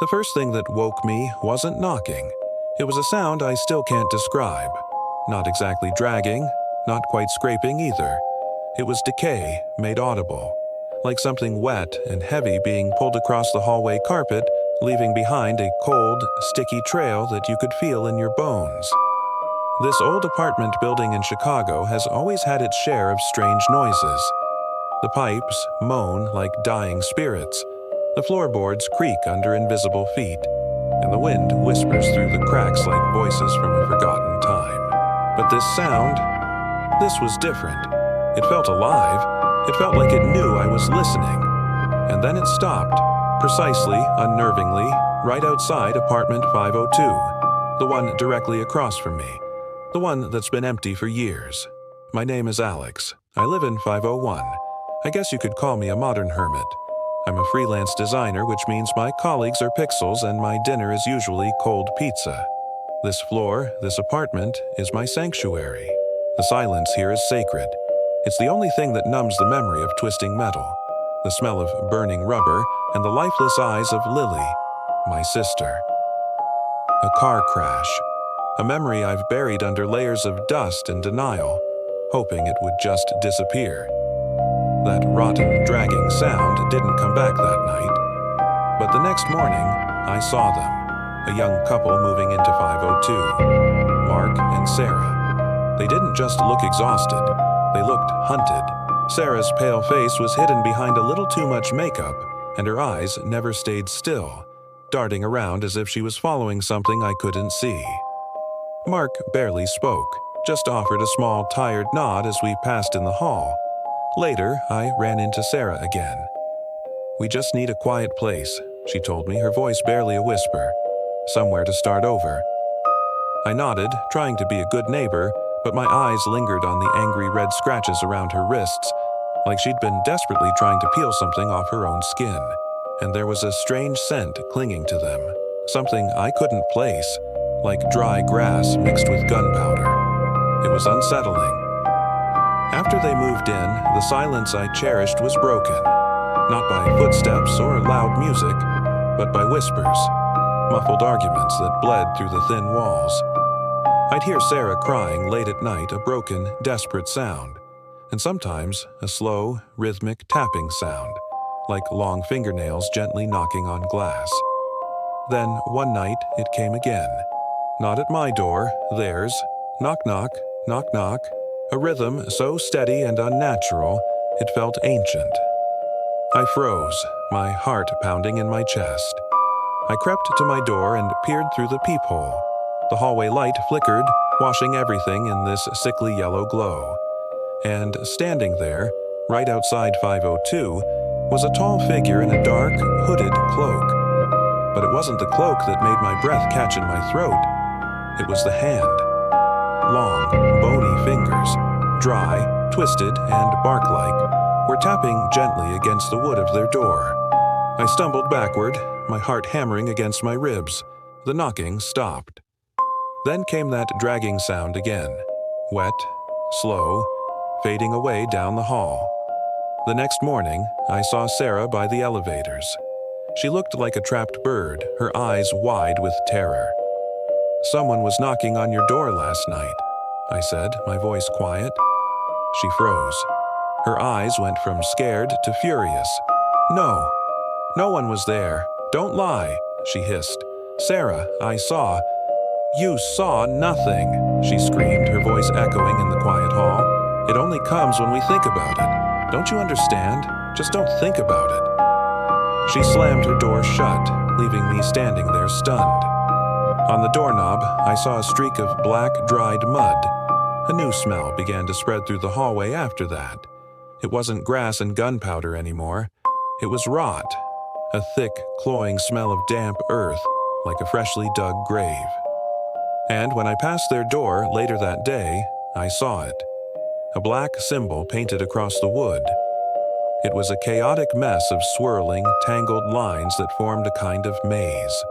The first thing that woke me wasn't knocking. It was a sound I still can't describe. Not exactly dragging, not quite scraping either. It was decay made audible, like something wet and heavy being pulled across the hallway carpet, leaving behind a cold, sticky trail that you could feel in your bones. This old apartment building in Chicago has always had its share of strange noises. The pipes moan like dying spirits, the floorboards creak under invisible feet, and the wind whispers through the cracks like voices from a forgotten time. But this sound, this was different. It felt alive. It felt like it knew I was listening. And then it stopped, precisely, unnervingly, right outside apartment 502, the one directly across from me, the one that's been empty for years. My name is Alex. I live in 501. I guess you could call me a modern hermit. I'm a freelance designer, which means my colleagues are pixels and my dinner is usually cold pizza. This floor, this apartment, is my sanctuary. The silence here is sacred. It's the only thing that numbs the memory of twisting metal, the smell of burning rubber, and the lifeless eyes of Lily, my sister. A car crash. A memory I've buried under layers of dust and denial, hoping it would just disappear. That rotten, dragging sound didn't come back that night. But the next morning, I saw them, a young couple moving into 502, Mark and Sarah. They didn't just look exhausted, they looked hunted. Sarah's pale face was hidden behind a little too much makeup, and her eyes never stayed still, darting around as if she was following something I couldn't see. Mark barely spoke, just offered a small, tired nod as we passed in the hall. Later, I ran into Sarah again. "We just need a quiet place," she told me, her voice barely a whisper. "Somewhere to start over." I nodded, trying to be a good neighbor, but my eyes lingered on the angry red scratches around her wrists, like she'd been desperately trying to peel something off her own skin. And there was a strange scent clinging to them, something I couldn't place, like dry grass mixed with gunpowder. It was unsettling. After they moved in, the silence I cherished was broken, not by footsteps or loud music, but by whispers, muffled arguments that bled through the thin walls. I'd hear Sarah crying late at night, a broken, desperate sound, and sometimes a slow, rhythmic tapping sound, like long fingernails gently knocking on glass. Then, one night, it came again. Not at my door, theirs. Knock, knock, knock, knock. A rhythm so steady and unnatural, it felt ancient. I froze, my heart pounding in my chest. I crept to my door and peered through the peephole. The hallway light flickered, washing everything in this sickly yellow glow. And standing there, right outside 502, was a tall figure in a dark, hooded cloak. But it wasn't the cloak that made my breath catch in my throat. It was the hand. Long, bony fingers, dry, twisted, and bark-like, were tapping gently against the wood of their door. I stumbled backward, my heart hammering against my ribs. The knocking stopped. Then came that dragging sound again, wet, slow, fading away down the hall. The next morning, I saw Sarah by the elevators. She looked like a trapped bird, her eyes wide with terror. "Someone was knocking on your door last night," I said, my voice quiet. She froze. Her eyes went from scared to furious. "No, no one was there. Don't lie," she hissed. "Sarah, I saw—" "You saw nothing," she screamed, her voice echoing in the quiet hall. "It only comes when we think about it. Don't you understand? Just don't think about it." She slammed her door shut, leaving me standing there stunned. On the doorknob, I saw a streak of black, dried mud. A new smell began to spread through the hallway after that. It wasn't grass and gunpowder anymore. It was rot, a thick, cloying smell of damp earth, like a freshly dug grave. And when I passed their door later that day, I saw it. A black symbol painted across the wood. It was a chaotic mess of swirling, tangled lines that formed a kind of maze.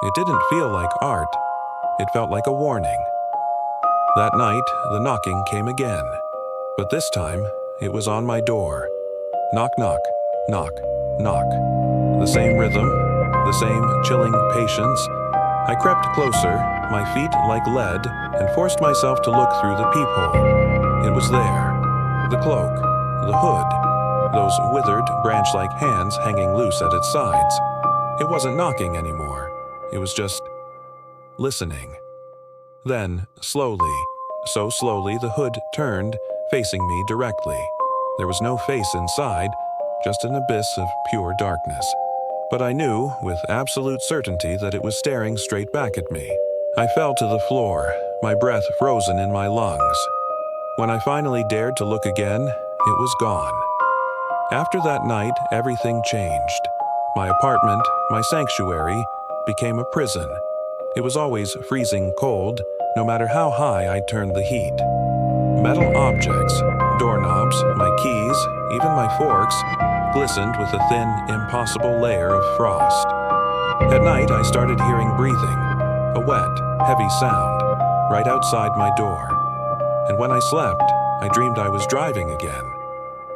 It didn't feel like art. It felt like a warning. That night, the knocking came again. But this time, it was on my door. Knock, knock, knock, knock. The same rhythm, the same chilling patience. I crept closer, my feet like lead, and forced myself to look through the peephole. It was there. The cloak, the hood, those withered, branch-like hands hanging loose at its sides. It wasn't knocking anymore. It was just listening. Then, slowly, so slowly, the hood turned, facing me directly. There was no face inside, just an abyss of pure darkness. But I knew, with absolute certainty, that it was staring straight back at me. I fell to the floor, my breath frozen in my lungs. When I finally dared to look again, it was gone. After that night, everything changed. My apartment, my sanctuary, became a prison. It was always freezing cold, no matter how high I turned the heat. Metal objects, doorknobs, my keys, even my forks, glistened with a thin, impossible layer of frost. At night, I started hearing breathing, a wet, heavy sound, right outside my door. And when I slept, I dreamed I was driving again.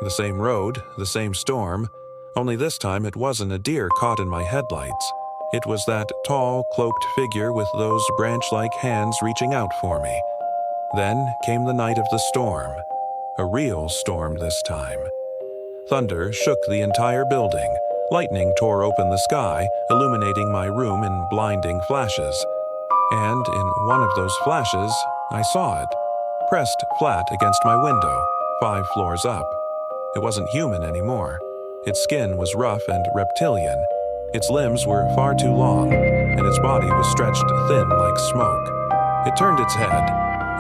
The same road, the same storm, only this time it wasn't a deer caught in my headlights. It was that tall, cloaked figure with those branch-like hands reaching out for me. Then came the night of the storm, a real storm this time. Thunder shook the entire building. Lightning tore open the sky, illuminating my room in blinding flashes. And in one of those flashes, I saw it, pressed flat against my window, 5 floors up. It wasn't human anymore. Its skin was rough and reptilian. Its limbs were far too long, and its body was stretched thin like smoke. It turned its head,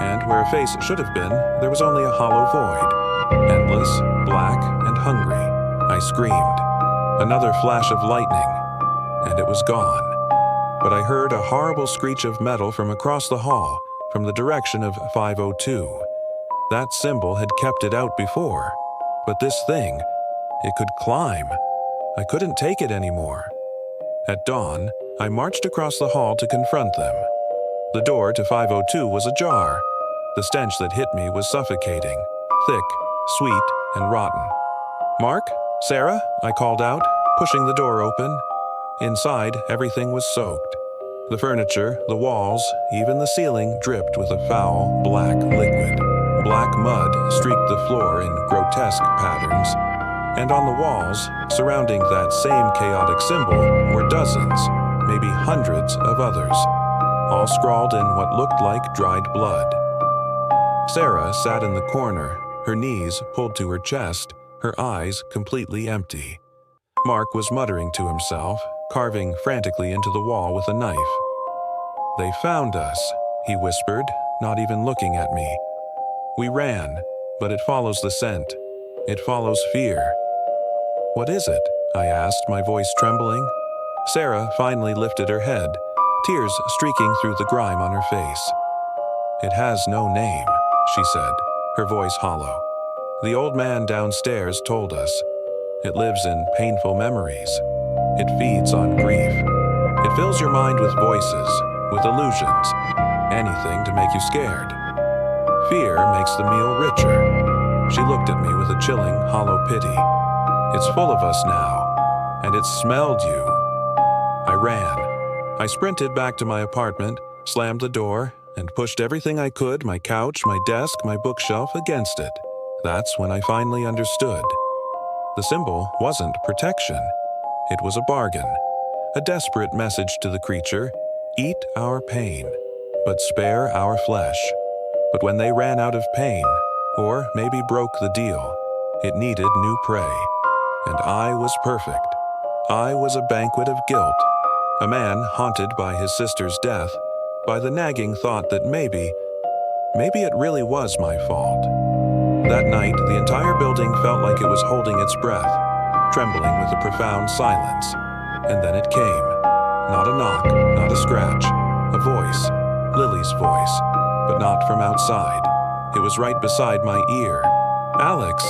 and where a face should have been, there was only a hollow void. Endless, black, and hungry. I screamed. Another flash of lightning, and it was gone. But I heard a horrible screech of metal from across the hall, from the direction of 502. That symbol had kept it out before, but this thing, it could climb. I couldn't take it anymore. At dawn, I marched across the hall to confront them. The door to 502 was ajar. The stench that hit me was suffocating, thick, sweet, and rotten. "Mark? Sarah?" I called out, pushing the door open. Inside, everything was soaked. The furniture, the walls, even the ceiling dripped with a foul, black liquid. Black mud streaked the floor in grotesque patterns. And on the walls, surrounding that same chaotic symbol, were dozens, maybe hundreds of others, all scrawled in what looked like dried blood. Sarah sat in the corner, her knees pulled to her chest, her eyes completely empty. Mark was muttering to himself, carving frantically into the wall with a knife. "They found us," he whispered, not even looking at me. "We ran, but it follows the scent. It follows fear." "What is it?" I asked, my voice trembling. Sarah finally lifted her head, tears streaking through the grime on her face. "It has no name," she said, her voice hollow. "The old man downstairs told us. It lives in painful memories. It feeds on grief. It fills your mind with voices, with illusions, anything to make you scared. Fear makes the meal richer." She looked at me with a chilling, hollow pity. "It's full of us now, and it smelled you." I ran. I sprinted back to my apartment, slammed the door, and pushed everything I could, my couch, my desk, my bookshelf, against it. That's when I finally understood. The symbol wasn't protection. It was a bargain. A desperate message to the creature: eat our pain, but spare our flesh. But when they ran out of pain, or maybe broke the deal, it needed new prey. And I was perfect. I was a banquet of guilt. A man haunted by his sister's death, by the nagging thought that maybe it really was my fault. That night, the entire building felt like it was holding its breath, trembling with a profound silence. And then it came. Not a knock, not a scratch. A voice. Lily's voice. But not from outside. It was right beside my ear. "Alex,"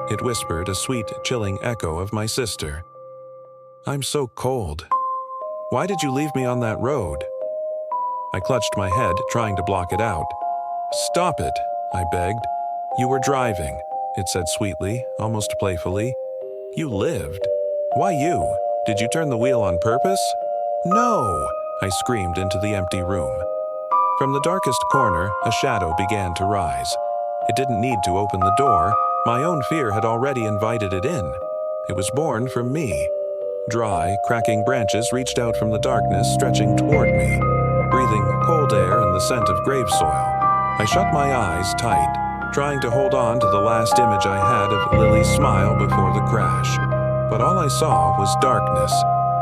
it whispered, a sweet, chilling echo of my sister. "I'm so cold. Why did you leave me on that road?" I clutched my head, trying to block it out. "Stop it," I begged. "You were driving," it said sweetly, almost playfully. "You lived. Why you? Did you turn the wheel on purpose?" "No!" I screamed into the empty room. From the darkest corner, a shadow began to rise. It didn't need to open the door. My own fear had already invited it in. It was born from me. Dry, cracking branches reached out from the darkness, stretching toward me, breathing cold air and the scent of grave soil. I shut my eyes tight, trying to hold on to the last image I had of Lily's smile before the crash. But all I saw was darkness,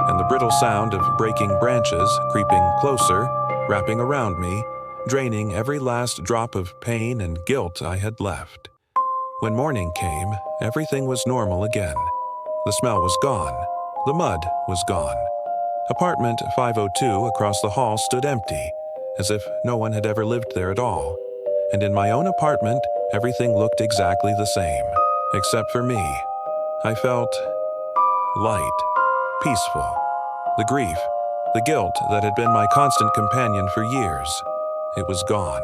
and the brittle sound of breaking branches creeping closer, wrapping around me, draining every last drop of pain and guilt I had left. When morning came, everything was normal again. The smell was gone. The mud was gone. Apartment 502 across the hall stood empty, as if no one had ever lived there at all. And in my own apartment, everything looked exactly the same, except for me. I felt light, peaceful. The grief, the guilt that had been my constant companion for years, it was gone.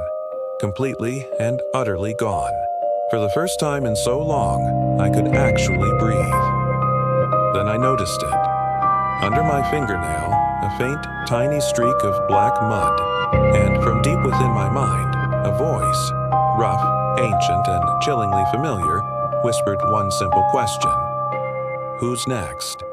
Completely and utterly gone. For the first time in so long, I could actually breathe. Then I noticed it. Under my fingernail, a faint, tiny streak of black mud, and from deep within my mind, a voice, rough, ancient, and chillingly familiar, whispered one simple question. Who's next?